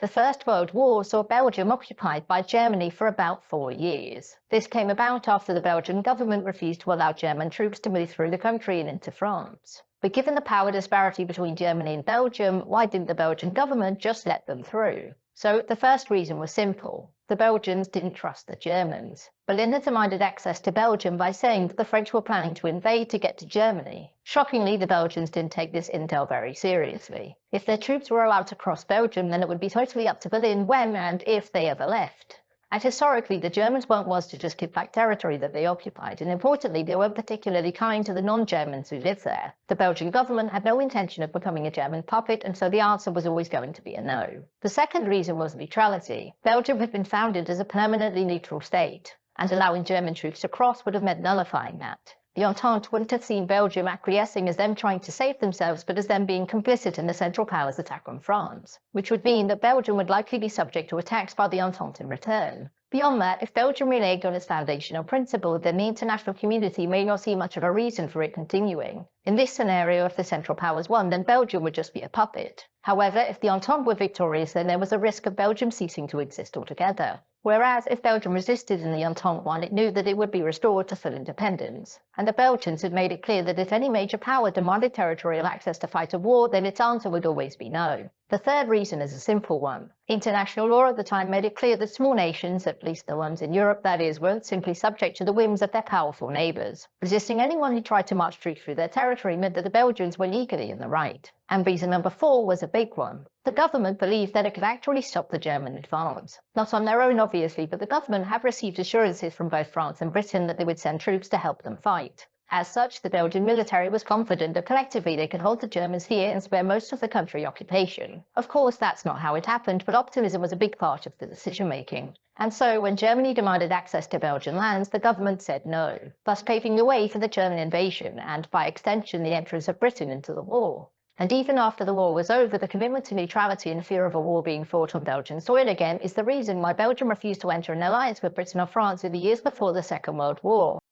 The First World War saw Belgium occupied by Germany for about 4 years. This came about after the Belgian government refused to allow German troops to move through the country and into France. But given the power disparity between Germany and Belgium, why didn't the Belgian government just let them through? So the first reason was simple. The Belgians didn't trust the Germans. Berlin had demanded access to Belgium by saying that the French were planning to invade to get to Germany. Shockingly, the Belgians didn't take this intel very seriously. If their troops were allowed to cross Belgium, then it would be totally up to Berlin when and if they ever left. And historically, the Germans weren't ones to just give back territory that they occupied, and importantly, they weren't particularly kind to the non-Germans who lived there. The Belgian government had no intention of becoming a German puppet, and so the answer was always going to be a no. The second reason was neutrality. Belgium had been founded as a permanently neutral state, and allowing German troops to cross would have meant nullifying that. The Entente wouldn't have seen Belgium acquiescing as them trying to save themselves, but as them being complicit in the Central Powers' attack on France, which would mean that Belgium would likely be subject to attacks by the Entente in return. Beyond that, if Belgium reneged on its foundational principle, then the international community may not see much of a reason for it continuing. In this scenario, if the Central Powers won, then Belgium would just be a puppet. However, if the Entente were victorious, then there was a risk of Belgium ceasing to exist altogether. Whereas, if Belgium resisted and the Entente won, it knew that it would be restored to full independence. And the Belgians had made it clear that if any major power demanded territorial access to fight a war, then its answer would always be no. The third reason is a simple one. International law at the time made it clear that small nations, at least the ones in Europe that is, weren't simply subject to the whims of their powerful neighbours. Resisting anyone who tried to march troops through their territory meant that the Belgians were legally in the right. And reason number 4 was a big one. The government believed that it could actually stop the German advance. Not on their own, obviously, but the government had received assurances from both France and Britain that they would send troops to help them fight. As such, the Belgian military was confident that collectively they could hold the Germans here and spare most of the country occupation. Of course, that's not how it happened, but optimism was a big part of the decision-making. And so, when Germany demanded access to Belgian lands, the government said no, thus paving the way for the German invasion and, by extension, the entrance of Britain into the war. And even after the war was over, the commitment to neutrality and fear of a war being fought on Belgian soil again is the reason why Belgium refused to enter an alliance with Britain or France in the years before the Second World War.